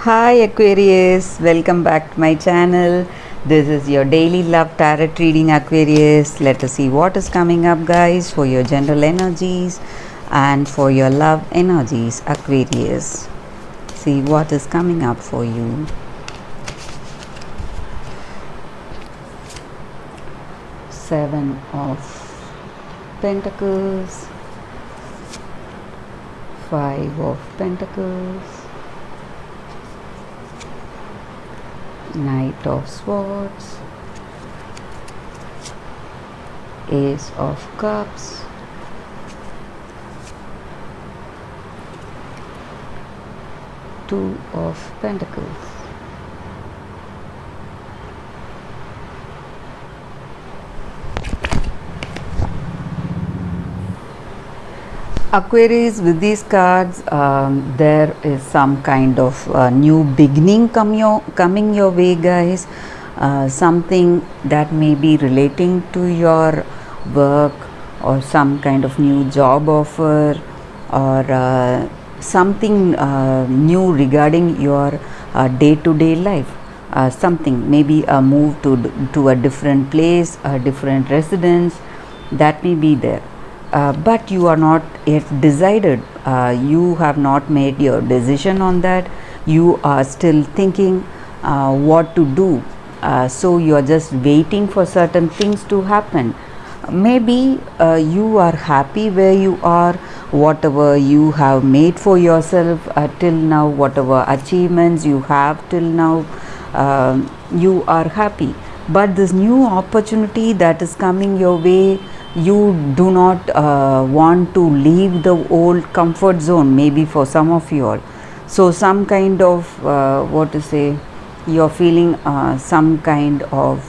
Hi Aquarius, welcome back to my channel. This is your daily love tarot reading, Aquarius. Let us see what is coming up, guys, for your general energies and for your love energies, Aquarius. See what is coming up for you. Seven of Pentacles, Five of Pentacles, Knight of Swords, Ace of Cups, Two of Pentacles. Aquarius, with these cards, there is some kind of new beginning coming your way, guys. Something that may be relating to your work or some kind of new job offer or something new regarding your day-to-day life. Something, maybe a move to a different place, a different residence, that may be there. But you are not yet decided. You have not made your decision on that. You are still thinking what to do. So you are just waiting for certain things to happen. Maybe you are happy where you are, whatever you have made for yourself till now, whatever achievements you have till now, you are happy. But this new opportunity that is coming your way, you do not want to leave the old comfort zone, maybe for some of you all. So some kind of you're feeling some kind of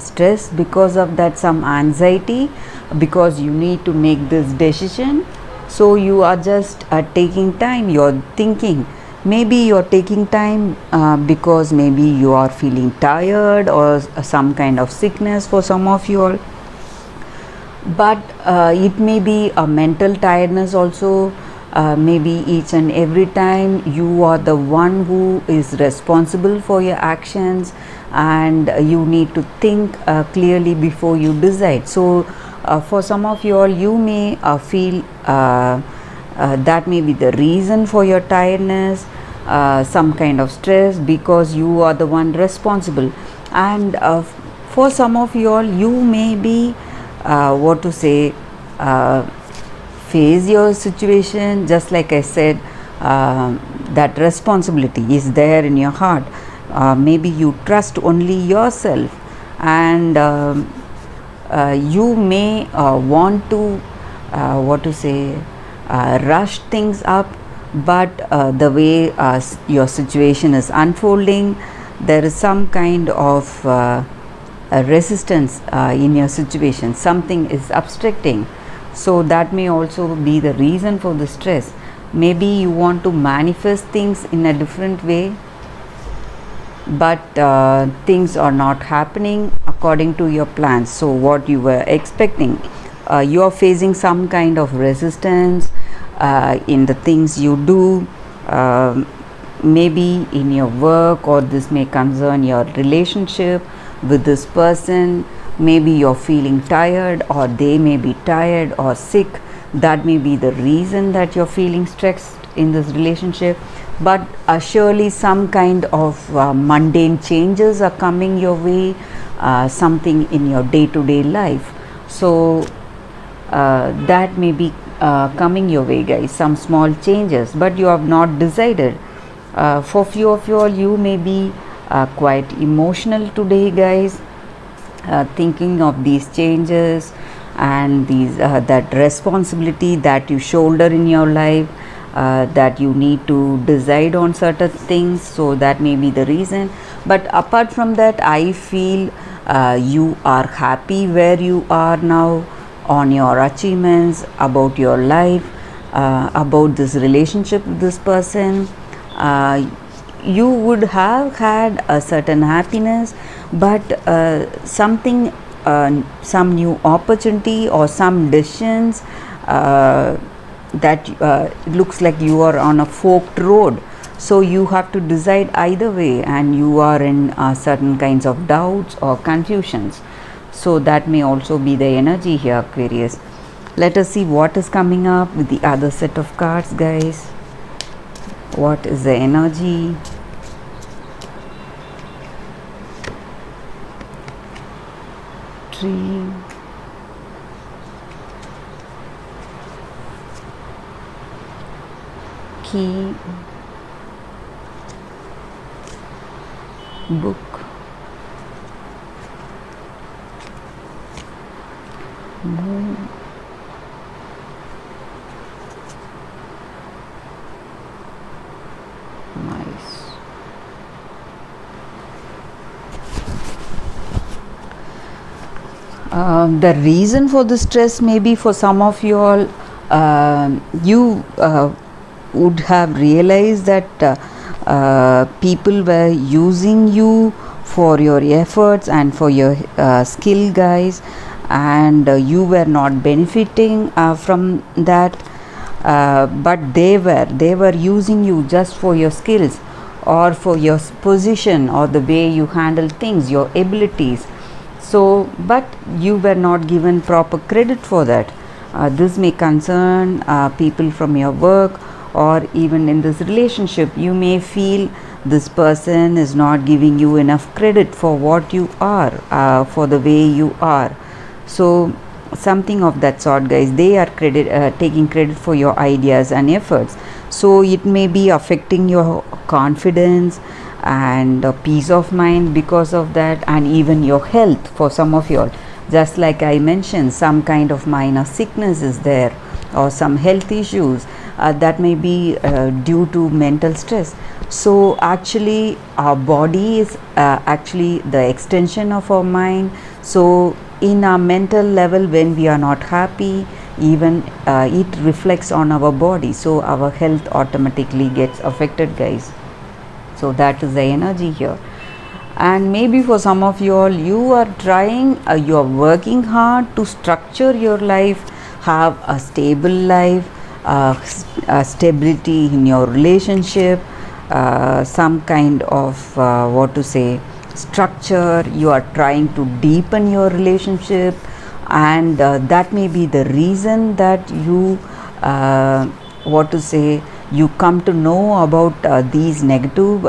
stress because of that, some anxiety because you need to make this decision. So you are just taking time, you're thinking, maybe you're taking time because maybe you are feeling tired or some kind of sickness for some of you all. But it may be a mental tiredness also. Maybe each and every time you are the one who is responsible for your actions, and you need to think clearly before you decide. So for some of you all, you may feel that may be the reason for your tiredness, some kind of stress, because you are the one responsible. And for some of you all, you may be face your situation. Just like I said, that responsibility is there in your heart. Maybe you trust only yourself, and you may want to rush things up. But the way your situation is unfolding, there is some kind of a resistance in your situation. Something is obstructing. So that may also be the reason for the stress. Maybe you want to manifest things in a different way, but things are not happening according to your plans. So what you were expecting, you are facing some kind of resistance in the things you do, maybe in your work, or this may concern your relationship with this person. Maybe you're feeling tired, or they may be tired or sick. That may be the reason that you're feeling stressed in this relationship. But surely some kind of mundane changes are coming your way, something in your day-to-day life. So that may be coming your way, guys, some small changes, but you have not decided. For few of you all, you may be quite emotional today, guys, thinking of these changes and these that responsibility that you shoulder in your life, that you need to decide on certain things. So that may be the reason. But apart from that, I feel you are happy where you are now, on your achievements, about your life, about this relationship with this person. You would have had a certain happiness, but something, some new opportunity or some decisions that looks like you are on a forked road. So you have to decide either way, and you are in certain kinds of doubts or confusions. So that may also be the energy here, Aquarius. Let us see what is coming up with the other set of cards, guys. What is the energy? Tree. Key. Book. Moon. Nice. The reason for the stress, maybe for some of you all, you would have realized that people were using you for your efforts and for your skill, guys, and you were not benefiting from that, but they were using you just for your skills or for your position or the way you handle things, your abilities. So but you were not given proper credit for that. This may concern people from your work, or even in this relationship you may feel this person is not giving you enough credit for what you are, for the way you are. So something of that sort, guys. They are taking credit for your ideas and efforts. So it may be affecting your confidence and peace of mind because of that, and even your health for some of you all. Just like I mentioned, some kind of minor sickness is there, or some health issues that may be due to mental stress. So actually our body is actually the extension of our mind. So in our mental level, when we are not happy, even it reflects on our body, so our health automatically gets affected, guys. So that is the energy here. And maybe for some of you all, you are trying, you are working hard to structure your life, have a stable life, stability in your relationship, some kind of what to say, structure. You are trying to deepen your relationship, and that may be the reason that you what to say, you come to know about these negative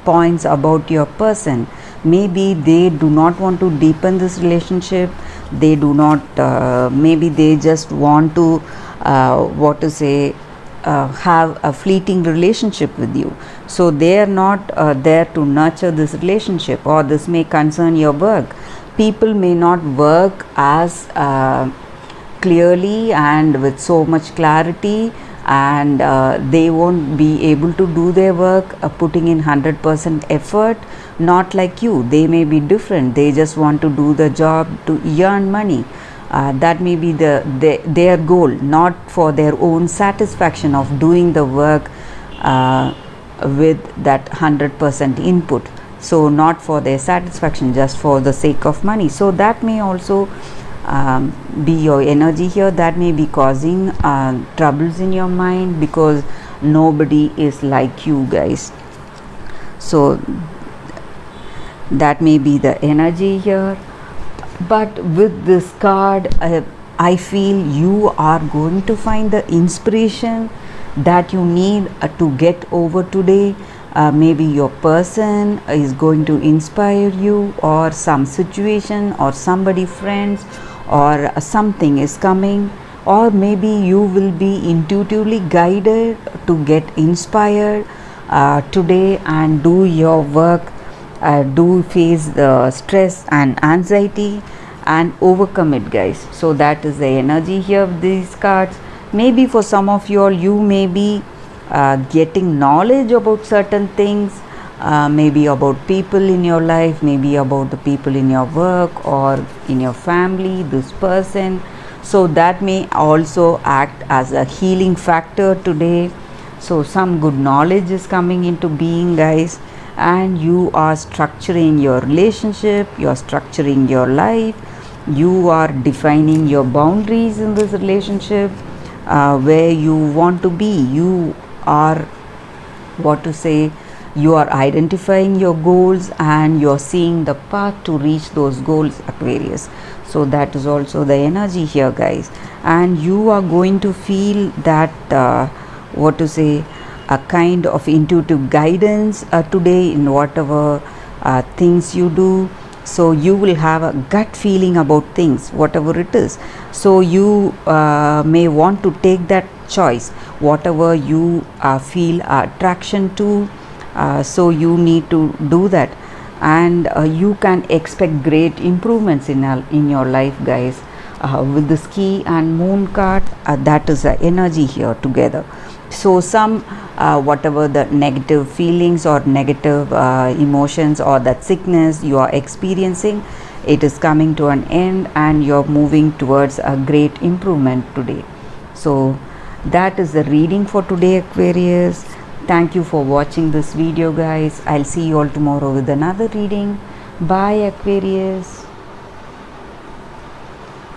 points about your person. Maybe they do not want to deepen this relationship. They do not maybe they just want to what to say, have a fleeting relationship with you. So they are not there to nurture this relationship. Or this may concern your work. People may not work as clearly and with so much clarity, and they won't be able to do their work putting in 100% effort. Not like you, they may be different. They just want to do the job to earn money. That may be their goal, not for their own satisfaction of doing the work with that 100% input. So not for their satisfaction, just for the sake of money. So that may also be your energy here. That may be causing troubles in your mind, because nobody is like you, guys. So that may be the energy here. But with this card, I feel you are going to find the inspiration that you need to get over today. Maybe your person is going to inspire you, or some situation, or somebody, friends, or something is coming. Or maybe you will be intuitively guided to get inspired today and do your work, do face the stress and anxiety and overcome it, guys. So that is the energy here of these cards. Maybe for some of you all, you may be getting knowledge about certain things, maybe about people in your life, maybe about the people in your work or in your family, this person. So that may also act as a healing factor today. So some good knowledge is coming into being, guys, and you are structuring your relationship, you are structuring your life, you are defining your boundaries in this relationship, where you want to be. You are what to say, you are identifying your goals and you're seeing the path to reach those goals, Aquarius. So that is also the energy here, guys, and you are going to feel that what to say, a kind of intuitive guidance today in whatever things you do. So you will have a gut feeling about things, whatever it is. So you may want to take that choice, whatever you feel attraction to. So you need to do that, and you can expect great improvements in your life, guys. With this key and moon card, that is the energy here together. So some whatever the negative feelings or negative emotions or that sickness you are experiencing, it is coming to an end and you're moving towards a great improvement today. So that is the reading for today, Aquarius. Thank you for watching this video, guys. I'll see you all tomorrow with another reading. Bye, Aquarius.